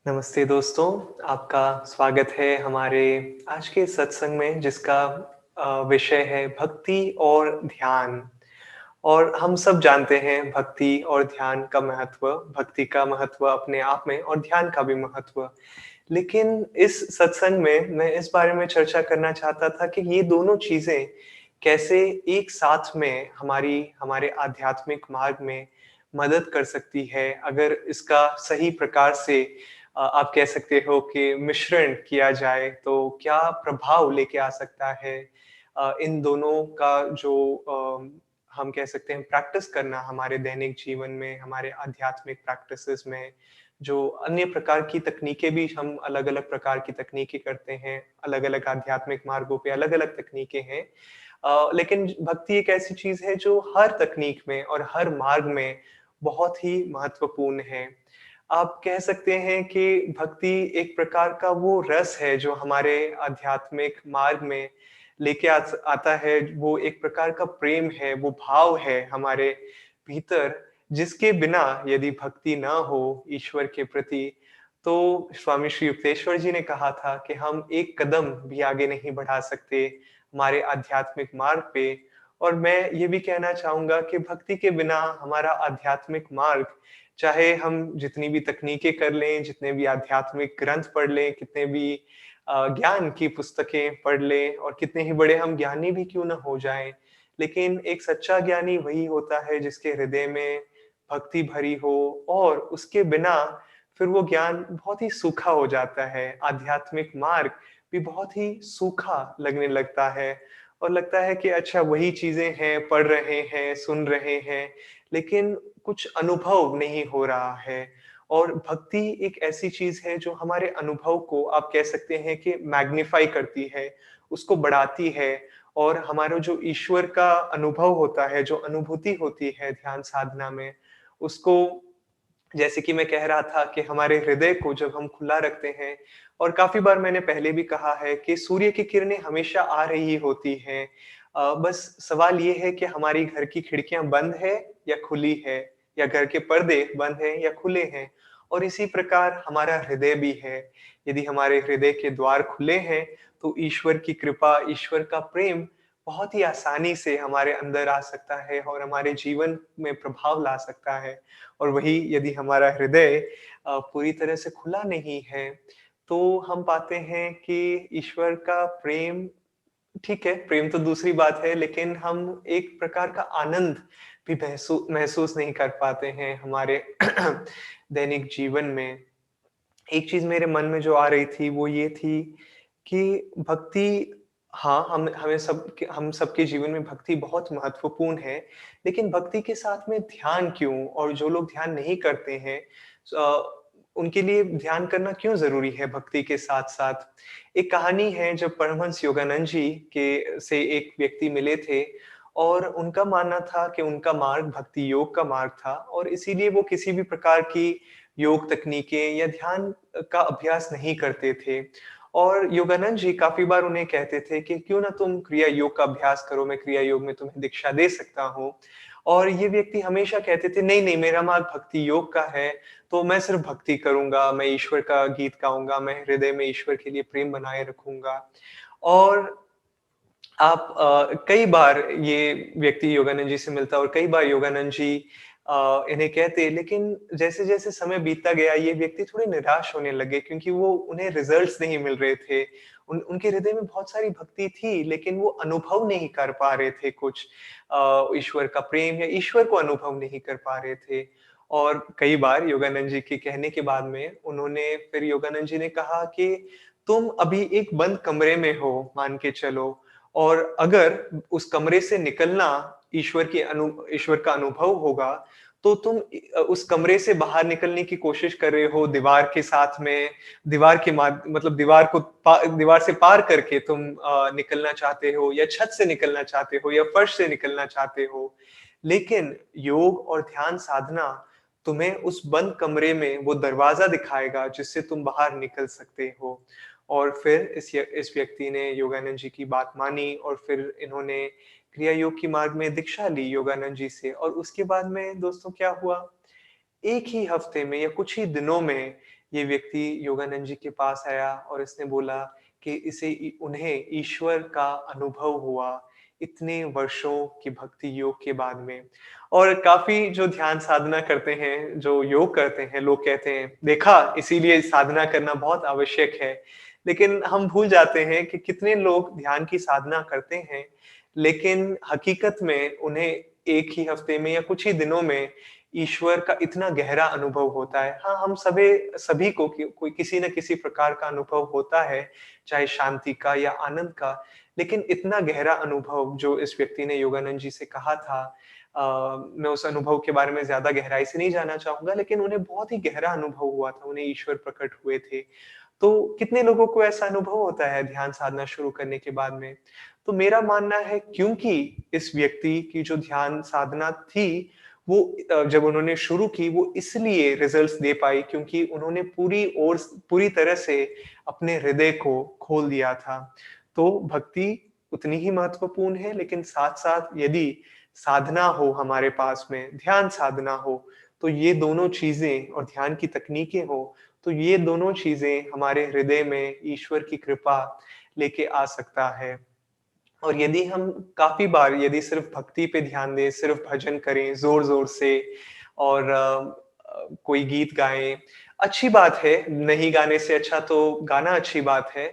नमस्ते दोस्तों, आपका स्वागत है हमारे आज के सत्संग में जिसका विषय है भक्ति और ध्यान। और हम सब जानते हैं भक्ति और ध्यान का महत्व, भक्ति का महत्व अपने आप में और ध्यान का भी महत्व। लेकिन इस सत्संग में मैं इस बारे में चर्चा करना चाहता था कि ये दोनों चीज़ें कैसे एक साथ में हमारे आध्यात्मिक मार्ग में मदद कर सकती है, अगर इसका सही प्रकार से आप कह सकते हो कि मिश्रण किया जाए, तो क्या प्रभाव लेके आ सकता है। इन दोनों का जो हम कह सकते हैं प्रैक्टिस करना हमारे दैनिक जीवन में, हमारे आध्यात्मिक प्रैक्टिसेज़ में, जो अन्य प्रकार की तकनीकें भी हम अलग-अलग प्रकार की तकनीकें करते हैं, अलग-अलग आध्यात्मिक मार्गों पे अलग-अलग तकनीकें हैं। लेकिन भक्ति एक ऐसी चीज़ है जो हर तकनीक में और हर मार्ग में बहुत ही महत्वपूर्ण है। आप कह सकते हैं कि भक्ति एक प्रकार का वो रस है जो हमारे आध्यात्मिक मार्ग में लेके आता है, वो एक प्रकार का प्रेम है, वो भाव है हमारे भीतर, जिसके बिना यदि भक्ति ना हो ईश्वर के प्रति, तो स्वामी श्री युक्तेश्वर जी ने कहा था कि हम एक कदम भी आगे नहीं बढ़ा सकते हमारे आध्यात्मिक मार्ग पे। और मैं ये भी कहना चाहूँगा कि भक्ति के बिना हमारा आध्यात्मिक मार्ग, चाहे हम जितनी भी तकनीकें कर लें, जितने भी आध्यात्मिक ग्रंथ पढ़ लें, कितने भी ज्ञान की पुस्तकें पढ़ लें और कितने ही बड़े हम ज्ञानी भी क्यों ना हो जाएँ, लेकिन एक सच्चा ज्ञानी वही होता है जिसके हृदय में भक्ति भरी हो, और उसके बिना फिर वो ज्ञान बहुत ही सूखा हो जाता है। आध्यात्मिक मार्ग भी बहुत ही सूखा लगने लगता है और लगता है कि अच्छा वही चीज़ें हैं, पढ़ रहे हैं, सुन रहे हैं, लेकिन कुछ अनुभव नहीं हो रहा है। और भक्ति एक ऐसी चीज़ है जो हमारे अनुभव को आप कह सकते हैं कि मैग्निफ़ाई करती है, उसको बढ़ाती है, और हमारा जो ईश्वर का अनुभव होता है, जो अनुभूति होती है ध्यान साधना में, उसको, जैसे कि मैं कह रहा था कि हमारे हृदय को जब हम खुला रखते हैं, और काफ़ी बार मैंने पहले भी कहा है कि सूर्य की किरणें हमेशा आ रही होती हैं। बस सवाल ये है कि हमारी घर की खिड़कियाँ बंद है या खुली है, या घर के पर्दे बंद हैं या खुले हैं। और इसी प्रकार हमारा हृदय भी है। यदि हमारे हृदय के द्वार खुले हैं, तो ईश्वर की कृपा, ईश्वर का प्रेम बहुत ही आसानी से हमारे अंदर आ सकता है और हमारे जीवन में प्रभाव ला सकता है। और वही यदि हमारा हृदय पूरी तरह से खुला नहीं है, तो हम पाते हैं कि ईश्वर का प्रेम, ठीक है, प्रेम तो दूसरी बात है, लेकिन हम एक प्रकार का आनंद भी महसूस नहीं कर पाते हैं हमारे दैनिक जीवन में। एक चीज़ मेरे मन में जो आ रही थी वो ये थी कि भक्ति, हाँ, हम सबके जीवन में भक्ति बहुत महत्वपूर्ण है, लेकिन भक्ति के साथ में ध्यान क्यों? और जो लोग ध्यान नहीं करते हैं, उनके लिए ध्यान करना क्यों ज़रूरी है भक्ति के साथ-साथ? एक कहानी है, जब परमहंस योगानंद जी के से एक व्यक्ति मिले थे, और उनका मानना था कि उनका मार्ग भक्ति योग का मार्ग था, और इसीलिए वो किसी भी प्रकार की योग तकनीकें या ध्यान का अभ्यास नहीं करते थे। और योगानंद जी काफ़ी बार उन्हें कहते थे कि क्यों ना तुम क्रिया योग का अभ्यास करो, मैं क्रिया योग में तुम्हें दीक्षा दे सकता हूँ। और ये व्यक्ति हमेशा कहते थे, नहीं, नहीं, मेरा मार्ग भक्ति योग का है, तो मैं सिर्फ़ भक्ति करूँगा, मैं ईश्वर का गीत गाऊँगा, मैं हृदय में ईश्वर के लिए प्रेम बनाए रखूँगा। और आप कई बार ये व्यक्ति योगानंद जी से मिलता, और कई बार योगानंद जी इन्हें कहते, लेकिन जैसे-जैसे समय बीतता गया, ये व्यक्ति थोड़े निराश होने लगे, क्योंकि वो उन्हें रिज़ल्ट्स नहीं मिल रहे थे। उनके हृदय में बहुत सारी भक्ति थी, लेकिन वो अनुभव नहीं कर पा रहे थे कुछ ईश्वर का प्रेम, या ईश्वर को अनुभव नहीं कर पा रहे थे। और कई बार योगानंद जी के कहने के बाद में उन्होंने फिर योगानंद जी ने कहा कि तुम अभी एक बंद कमरे में हो, मान के चलो, और अगर उस कमरे से निकलना ईश्वर का अनुभव होगा, तो तुम उस कमरे से बाहर निकलने की कोशिश कर रहे हो दीवार के साथ में, दीवार के मतलब दीवार से पार करके तुम निकलना चाहते हो, या छत से निकलना चाहते हो, या फर्श से निकलना चाहते हो। लेकिन योग और ध्यान साधना तुम्हें उस बंद कमरे में वो दरवाज़ा दिखाएगा जिससे तुम बाहर निकल सकते हो। और फिर इस व्यक्ति ने योगानंद जी की बात मानी, और फिर इन्होंने क्रिया योग की मार्ग में दीक्षा ली योगानंद जी से। और उसके बाद में दोस्तों क्या हुआ? एक ही हफ्ते में या कुछ ही दिनों में ये व्यक्ति योगानंद जी के पास आया और इसने बोला कि उन्हें ईश्वर का अनुभव हुआ इतने वर्षों की भक्ति योग के बाद में। और काफ़ी जो ध्यान साधना करते हैं, जो योग करते हैं, लोग कहते हैं, देखा इसीलिए साधना करना बहुत आवश्यक है। लेकिन हम भूल जाते हैं कि कितने लोग ध्यान की साधना करते हैं, लेकिन हकीकत में उन्हें 1 ही हफ्ते में या कुछ ही दिनों में ईश्वर का इतना गहरा अनुभव होता है। हाँ, हम सभी को कोई किसी न किसी प्रकार का अनुभव होता है, चाहे शांति का या आनंद का। लेकिन इतना गहरा अनुभव जो इस व्यक्ति ने योगानंद जी से कहा था, मैं उस अनुभव के बारे में ज़्यादा गहराई से नहीं जानना चाहूँगा, लेकिन उन्हें बहुत ही गहरा अनुभव हुआ था, उन्हें ईश्वर प्रकट हुए थे। तो कितने लोगों को ऐसा अनुभव होता है ध्यान साधना शुरू करने के बाद में? तो मेरा मानना है, क्योंकि इस व्यक्ति की जो ध्यान साधना थी, वो जब उन्होंने शुरू की, वो इसलिए रिज़ल्ट्स दे पाई क्योंकि उन्होंने पूरी तरह से अपने हृदय को खोल दिया था। तो भक्ति उतनी ही महत्वपूर्ण है, लेकिन साथ-साथ यदि साधना हो हमारे पास में, ध्यान साधना हो, तो ये दोनों चीज़ें और ध्यान की तकनीकें हो, तो ये दोनों चीज़ें हमारे हृदय में ईश्वर की कृपा लेके आ सकता है। और यदि हम काफ़ी बार यदि सिर्फ़ भक्ति पे ध्यान दें, सिर्फ़ भजन करें ज़ोर-ज़ोर से और कोई गीत गाएँ, अच्छी बात है, नहीं गाने से अच्छा तो गाना अच्छी बात है।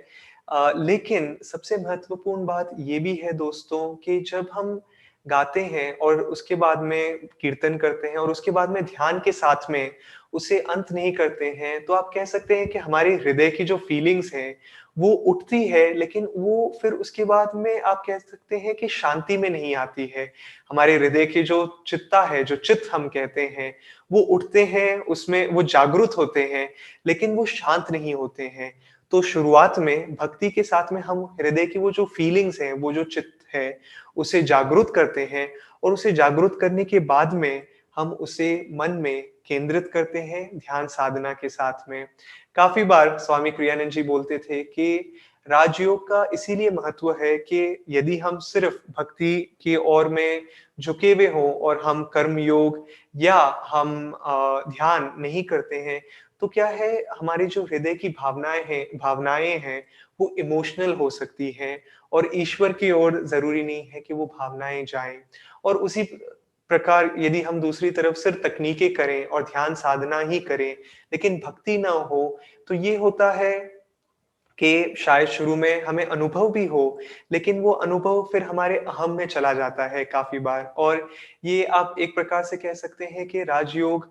लेकिन सबसे महत्वपूर्ण बात ये भी है दोस्तों कि जब हम गाते हैं और उसके बाद में कीर्तन करते हैं और उसके बाद में ध्यान के साथ में उसे अंत नहीं करते हैं, तो आप कह सकते हैं कि हमारे हृदय की जो फीलिंग्स हैं, वो उठती है, लेकिन वो फिर उसके बाद में आप कह सकते हैं कि शांति में नहीं आती है। हमारे हृदय की जो चित्ता है, जो चित्त हम कहते हैं, वो उठते हैं, उसमें वो जागरूक होते हैं, लेकिन वो शांत नहीं होते हैं। तो शुरुआत में भक्ति के साथ में हम हृदय की वो जो फीलिंग्स हैं, वो जो चित्त है, उसे जागरूक करते हैं और उसे जागरूक करने के बाद में हम उसे मन में केंद्रित करते हैं ध्यान साधना के साथ में। काफ़ी बार स्वामी क्रियानंद जी बोलते थे कि राजयोग का इसीलिए महत्व है कि यदि हम सिर्फ़ भक्ति की ओर में झुके हुए हों और हम कर्म योग या हम ध्यान नहीं करते हैं, तो क्या है, हमारी जो हृदय की भावनाएँ हैं, वो इमोशनल हो सकती हैं और ईश्वर की ओर ज़रूरी नहीं है कि वो भावनाएँ जाएँ। और उसी प्रकार यदि हम दूसरी तरफ सिर्फ़ तकनीकें करें और ध्यान साधना ही करें, लेकिन भक्ति ना हो, तो ये होता है कि शायद शुरू में हमें अनुभव भी हो, लेकिन वो अनुभव फिर हमारे अहम में चला जाता है काफ़ी बार। और ये आप एक प्रकार से कह सकते हैं कि राजयोग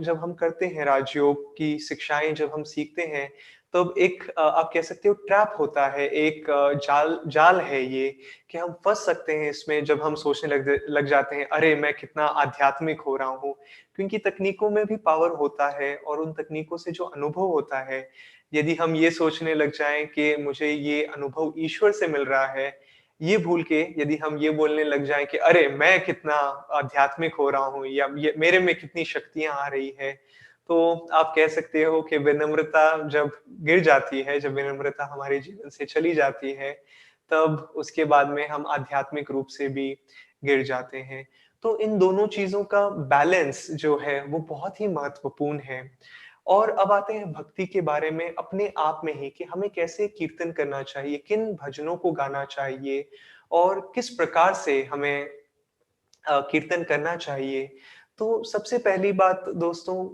जब हम करते हैं, राजयोग की शिक्षाएँ जब हम सीखते हैं, तब एक आप कह सकते हो ट्रैप होता है, एक जाल जाल है ये कि हम फँस सकते हैं इसमें जब हम सोचने लग जाते हैं, "अरे! मैं कितना आध्यात्मिक हो रहा हूँ।" क्योंकि तकनीकों में भी पावर होता है और उन तकनीकों से जो अनुभव होता है, यदि हम ये सोचने लग जाएँ कि मुझे ये अनुभव ईश्वर से मिल रहा है, ये भूल के यदि हम ये बोलने लग जाएँ कि अरे! मैं कितना आध्यात्मिक हो रहा हूँ या ये मेरे में कितनी शक्तियाँ आ रही हैं, तो आप कह सकते हो कि विनम्रता जब गिर जाती है, जब विनम्रता हमारे जीवन से चली जाती है, तब उसके बाद में हम आध्यात्मिक रूप से भी गिर जाते हैं। तो इन दोनों चीज़ों का बैलेंस जो है, वो बहुत ही महत्वपूर्ण है। और अब आते हैं भक्ति के बारे में अपने आप में ही कि हमें कैसे कीर्तन करना चाहिए, किन भजनों को गाना चाहिए और किस प्रकार से हमें कीर्तन करना चाहिए। तो सबसे पहली बात दोस्तों,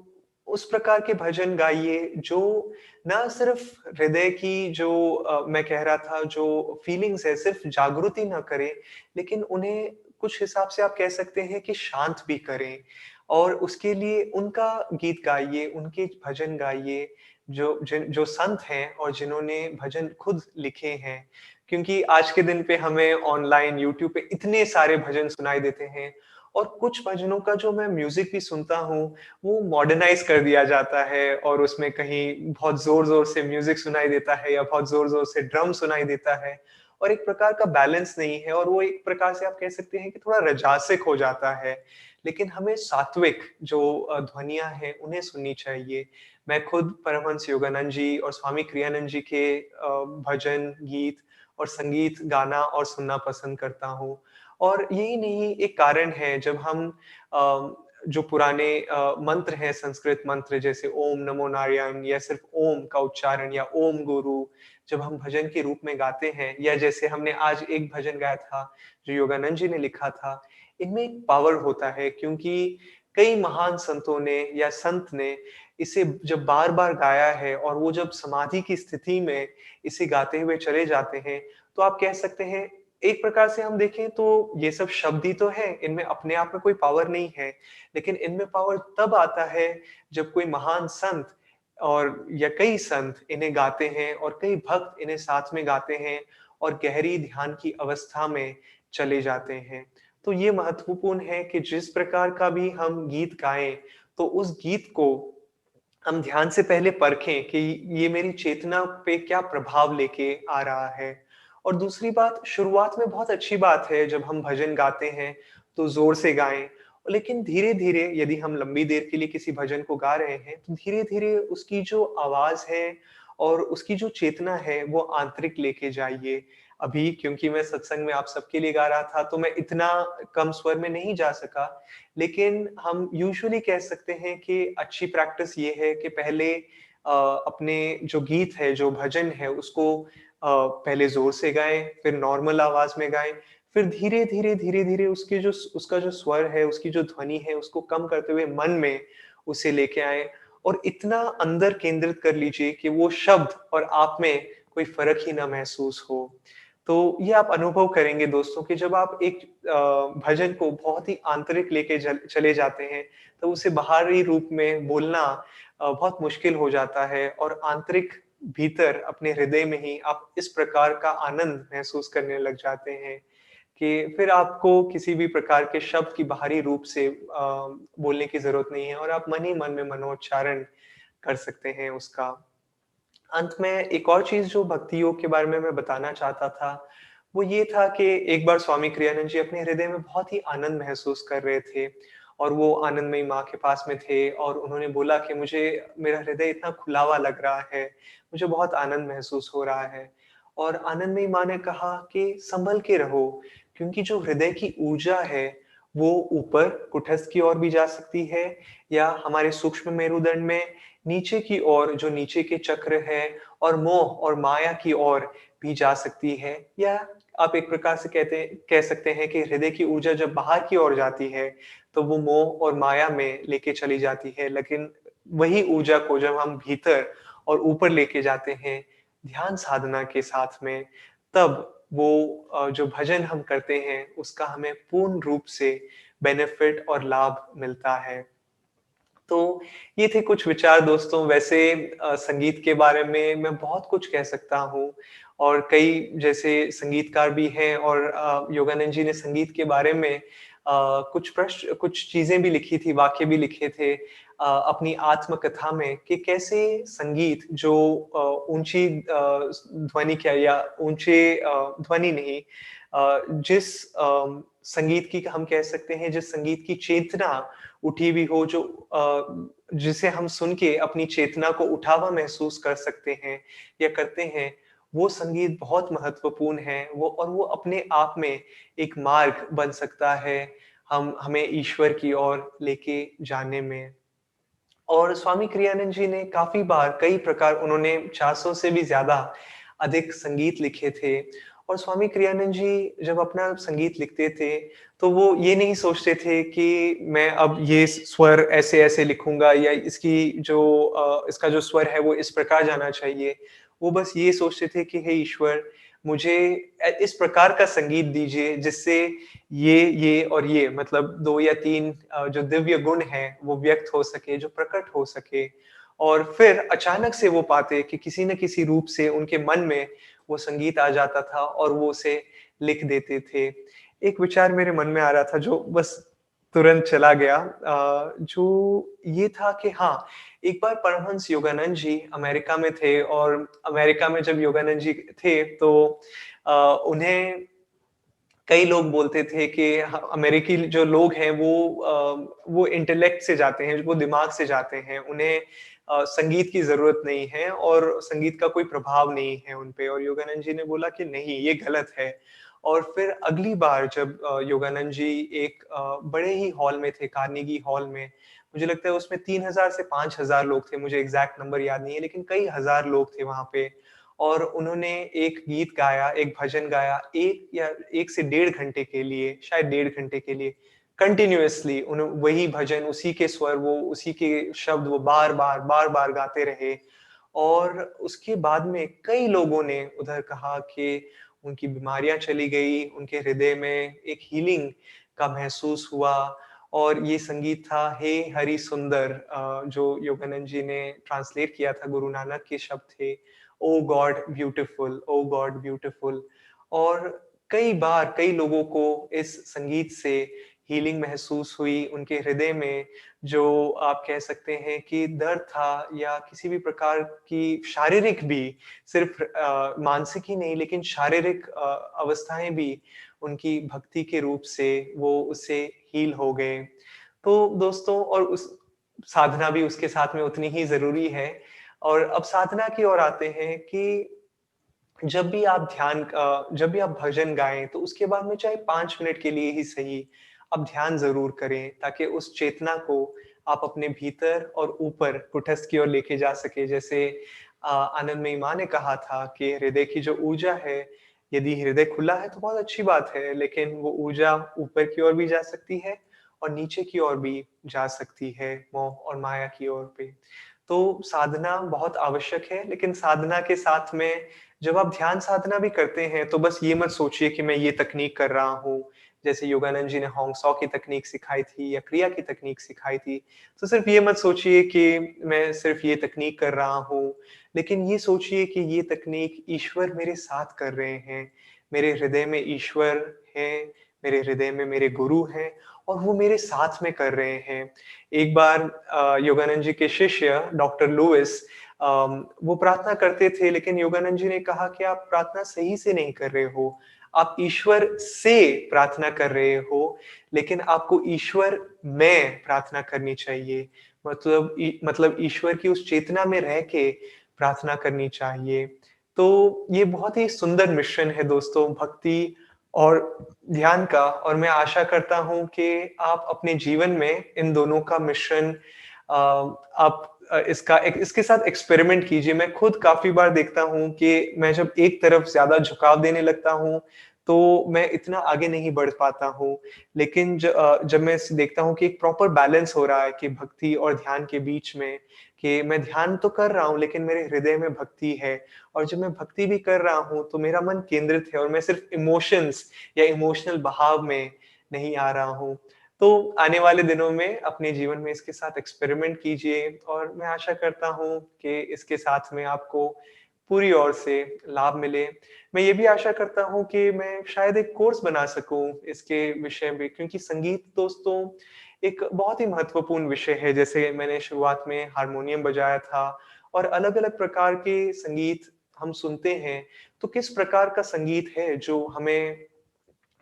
उस प्रकार के भजन गाइए जो ना सिर्फ़ हृदय की जो मैं कह रहा था जो फीलिंग्स है सिर्फ़ जागृति ना करें, लेकिन उन्हें कुछ हिसाब से आप कह सकते हैं कि शांत भी करें। और उसके लिए उनका गीत गाइए, उनके भजन गाइए जो संत हैं और जिन्होंने भजन खुद लिखे हैं। क्योंकि आज के दिन पे हमें ऑनलाइन यूट्यूब पे इतने सारे भजन सुनाई देते हैं और कुछ भजनों का जो मैं म्यूज़िक भी सुनता हूँ, वो मॉडर्नाइज़ कर दिया जाता है और उसमें कहीं बहुत ज़ोर-ज़ोर से म्यूज़िक सुनाई देता है या बहुत ज़ोर-ज़ोर से ड्रम सुनाई देता है और एक प्रकार का बैलेंस नहीं है और वो एक प्रकार से आप कह सकते हैं कि थोड़ा रजासिक हो जाता है। लेकिन हमें सात्विक जो ध्वनियाँ हैं, उन्हें सुननी चाहिए। मैं खुद परमहंस योगानंद जी और स्वामी क्रियानंद जी के भजन, गीत और संगीत गाना और सुनना पसंद करता हूँ। और यही नहीं एक कारण है जब हम जो पुराने मंत्र हैं, संस्कृत मंत्र जैसे ओम नमो नारायण या सिर्फ ओम का उच्चारण या ओम गुरु, जब हम भजन के रूप में गाते हैं या जैसे हमने आज एक भजन गाया था, जो योगानंद जी ने लिखा था, इनमें एक पावर होता है क्योंकि कई महान संतों ने या संत ने इसे जब बार-बार गाया है और वो जब समाधि की स्थिति में इसे गाते हुए चले जाते हैं, तो आप कह सकते हैं एक प्रकार से हम देखें तो ये सब शब्द ही तो है, इनमें अपने आप में कोई पावर नहीं है। लेकिन इनमें पावर तब आता है जब कोई महान संत और या कई संत इन्हें गाते हैं और कई भक्त इन्हें साथ में गाते हैं और गहरी ध्यान की अवस्था में चले जाते हैं। तो ये महत्वपूर्ण है कि जिस प्रकार का भी हम गीत गाएँ, तो उस गीत को हम ध्यान से पहले परखें कि ये मेरी चेतना पे क्या प्रभाव लेके आ रहा है। और दूसरी बात, शुरुआत में बहुत अच्छी बात है जब हम भजन गाते हैं, तो ज़ोर से गाएँ। लेकिन धीरे-धीरे यदि हम लंबी देर के लिए किसी भजन को गा रहे हैं, तो धीरे-धीरे उसकी जो आवाज़ है और उसकी जो चेतना है, वो आंतरिक लेके जाइए। अभी क्योंकि मैं सत्संग में आप सबके लिए गा रहा था, तो मैं इतना कम स्वर में नहीं जा सका। लेकिन हम यूजुअली कह सकते हैं कि अच्छी प्रैक्टिस ये है कि पहले अपने जो गीत है, जो भजन है, उसको पहले ज़ोर से गाएँ, फिर नॉर्मल आवाज़ में गाएँ, फिर धीरे-धीरे, धीरे-धीरे उसका जो स्वर है, उसकी जो ध्वनि है, उसको कम करते हुए मन में उसे लेके आएँ और इतना अंदर केंद्रित कर लीजिए कि वो शब्द और आप में कोई फ़र्क ही ना महसूस हो। तो ये आप अनुभव करेंगे दोस्तों कि जब आप एक भजन को बहुत ही आंतरिक लेके चले जाते हैं, तो उसे बाहरी रूप में बोलना बहुत मुश्किल हो जाता है और आंतरिक भीतर अपने हृदय में ही आप इस प्रकार का आनंद महसूस करने लग जाते हैं कि फिर आपको किसी भी प्रकार के शब्द की बाहरी रूप से बोलने की ज़रूरत नहीं है और आप मन ही मन में मनोच्चारण कर सकते हैं उसका। अंत में एक और चीज़ जो भक्ति योग के बारे में मैं बताना चाहता था, वो ये था कि एक बार स्वामी क्रियानंद जी अपने हृदय में बहुत ही आनंद महसूस कर रहे थे और वो आनंदमयी माँ के पास में थे और उन्होंने बोला कि मुझे मेरा हृदय इतना खुला हुआ लग रहा है, मुझे बहुत आनंद महसूस हो रहा है। और आनंदमयी माँ ने कहा कि संभल के रहो, क्योंकि जो हृदय की ऊर्जा है, वो ऊपर कुटस्थ की ओर भी जा सकती है या हमारे सूक्ष्म मेरुदंड में नीचे की ओर जो नीचे के चक्र है और मोह और माया की ओर भी जा सकती है या आप एक प्रकार से कह सकते हैं कि हृदय की ऊर्जा जब बाहर की ओर जाती है, तो वो मोह और माया में लेके चली जाती है। लेकिन वही ऊर्जा को जब हम भीतर और ऊपर लेके जाते हैं, ध्यान साधना के साथ में, तब वो जो भजन हम करते हैं, उसका हमें पूर्ण रूप से बेनिफिट और लाभ मिलता है। तो ये थे कुछ विचार दोस्तों। वैसे संगीत के बारे में मैं बहुत कुछ कह सकता हूँ और कई जैसे संगीतकार भी हैं और योगानंद जी ने संगीत के बारे में कुछ चीज़ें भी लिखी थी, वाक्य भी लिखे थे अपनी आत्मकथा में कि कैसे संगीत जो ऊँची ध्वनि क्या या ऊँचे ध्वनि नहीं जिस संगीत की हम कह सकते हैं जिस संगीत की चेतना उठी हुई हो जो जिसे हम सुन के अपनी चेतना को उठा हुआ महसूस कर सकते हैं या करते हैं, वो संगीत बहुत महत्वपूर्ण है। वो अपने आप में एक मार्ग बन सकता है, हमें ईश्वर की ओर लेके जाने में। और स्वामी क्रियानंद जी ने काफ़ी बार कई प्रकार उन्होंने 400 से भी ज़्यादा अधिक संगीत लिखे थे और स्वामी क्रियानंद जी जब अपना संगीत लिखते थे, तो वो ये नहीं सोचते थे कि मैं अब ये स्वर ऐसे-ऐसे लिखूँगा या इसका जो स्वर है वो इस प्रकार जाना चाहिए। वो बस ये सोचते थे कि हे ईश्वर, मुझे इस प्रकार का संगीत दीजिए जिससे ये और ये मतलब 2 या 3 जो दिव्य गुण हैं, वो व्यक्त हो सके, जो प्रकट हो सके। और फिर अचानक से वो पाते कि किसी न किसी रूप से उनके मन में वो संगीत आ जाता था और वो उसे लिख देते थे। एक विचार मेरे मन में आ रहा था जो बस तुरंत चला गया जो ये था कि हाँ, एक बार परमहंस योगानंद जी अमेरिका में थे और अमेरिका में जब योगानंद जी थे तो उन्हें कई लोग बोलते थे कि अमेरिकी जो लोग हैं वो इंटेलेक्ट से जाते हैं, वो दिमाग से जाते हैं। उन्हें संगीत की ज़रूरत नहीं है और संगीत का कोई प्रभाव नहीं है उन पे और योगानंद जी ने बोला कि नहीं, ये गलत है। और फिर अगली बार जब योगानंद जी एक बड़े ही हॉल में थे, कार्नेगी हॉल में, मुझे लगता है उसमें 3000 से 5000 लोग थे, मुझे एग्ज़ैक्ट नंबर याद नहीं है, लेकिन कई हज़ार लोग थे वहाँ पे और उन्होंने एक गीत गाया, एक भजन गाया, 1 या 1 से डेढ़ घंटे के लिए, शायद डेढ़ घंटे के लिए, कंटिन्यूअसली वही भजन, उसी के स्वर, वो उसी के शब्द वो बार-बार, बार-बार गाते रहे। और उसके बाद में कई लोगों ने उधर कहा कि उनकी बीमारियाँ चली गई, उनके हृदय में एक हीलिंग का महसूस हुआ और ये संगीत था हे हरि सुंदर जो योगानंद जी ने ट्रांसलेट किया था, गुरु नानक के शब्द थे, ओह गॉड ब्यूटीफुल, ओह गॉड ब्यूटीफुल। और कई बार कई लोगों को इस संगीत से हीलिंग महसूस हुई, उनके हृदय में जो आप कह सकते हैं कि दर्द था या किसी भी प्रकार की शारीरिक भी, सिर्फ़ मानसिक ही नहीं लेकिन शारीरिक अवस्थाएँ भी उनकी भक्ति के रूप से वो उससे हील हो गए। तो दोस्तों और उस साधना भी उसके साथ में उतनी ही ज़रूरी है। और अब साधना की ओर आते हैं कि जब भी आप भजन गाएँ, तो उसके बाद में चाहे 5 मिनट के लिए ही सही, आप ध्यान ज़रूर करें, ताकि उस चेतना को आप अपने भीतर और ऊपर कुटस्थ की ओर लेके जा सकें। जैसे आनंदमयी माँ ने कहा था कि हृदय की जो ऊर्जा है, यदि हृदय खुला है तो बहुत अच्छी बात है, लेकिन वो ऊर्जा ऊपर की ओर भी जा सकती है और नीचे की ओर भी जा सकती है, मोह और माया की ओर पे। तो साधना बहुत आवश्यक है, लेकिन साधना के साथ में जब आप ध्यान साधना भी करते हैं, तो बस ये मत सोचिए कि मैं ये तकनीक कर रहा हूँ। जैसे योगानंद जी ने होंग-सॉ की तकनीक सिखाई थी या क्रिया की तकनीक सिखाई थी। तो सिर्फ़ ये मत सोचिए कि मैं सिर्फ़ ये तकनीक कर रहा हूँ, लेकिन ये सोचिए कि ये तकनीक ईश्वर मेरे साथ कर रहे हैं। मेरे हृदय में ईश्वर हैं, मेरे हृदय में मेरे गुरु हैं और वो मेरे साथ में कर रहे हैं। एक बार योगानंद जी के शिष्य डॉक्टर लुइस वो प्रार्थना करते थे, लेकिन योगानंद जी ने कहा कि आप प्रार्थना सही से नहीं कर रहे हो। आप ईश्वर से प्रार्थना कर रहे हो, लेकिन आपको ईश्वर में प्रार्थना करनी चाहिए। मतलब ईश्वर की उस चेतना में रह के प्रार्थना करनी चाहिए। तो ये बहुत ही सुंदर मिश्रण है दोस्तों, भक्ति और ध्यान का, और मैं आशा करता हूँ कि आप अपने जीवन में इन दोनों का मिश्रण आप इसके साथ एक्सपेरिमेंट कीजिए। मैं खुद काफ़ी बार देखता हूँ कि मैं जब एक तरफ ज़्यादा झुकाव देने लगता हूँ, तो मैं इतना आगे नहीं बढ़ पाता हूँ। लेकिन जब मैं स देखता हूँ कि एक प्रॉपर बैलेंस हो रहा है कि भक्ति और ध्यान के बीच में, कि मैं ध्यान तो कर रहा हूँ, लेकिन मेरे हृदय में भक्ति है। और जब मैं भक्ति भी कर रहा हूँ, तो मेरा मन केंद्रित है और मैं सिर्फ़ इमोशंस या इमोशनल बहाव में नहीं आ रहा हूँ। तो आने वाले दिनों में अपने जीवन में इसके साथ एक्सपेरिमेंट कीजिए और मैं आशा करता हूँ कि इसके साथ में आपको पूरी ओर से लाभ मिले। मैं ये भी आशा करता हूँ कि मैं शायद एक कोर्स बना सकूँ इसके विषय में, क्योंकि संगीत दोस्तों एक बहुत ही महत्वपूर्ण विषय है। जैसे मैंने शुरुआत में हारमोनियम बजाया था और अलग-अलग प्रकार के संगीत हम सुनते हैं, तो किस प्रकार का संगीत है जो हमें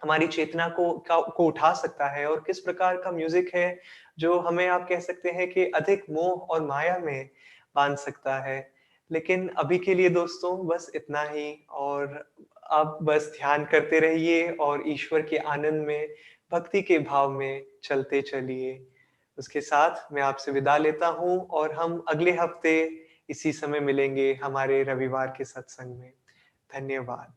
हमारी चेतना को उठा सकता है और किस प्रकार का म्यूज़िक है, जो हमें आप कह सकते हैं कि अधिक मोह और माया में बाँध सकता है। लेकिन अभी के लिए दोस्तों बस इतना ही, और आप बस ध्यान करते रहिए और ईश्वर के आनंद में, भक्ति के भाव में चलते चलिए। उसके साथ मैं आपसे विदा लेता हूँ और हम अगले हफ्ते इसी समय मिलेंगे हमारे रविवार के सत्संग में। धन्यवाद।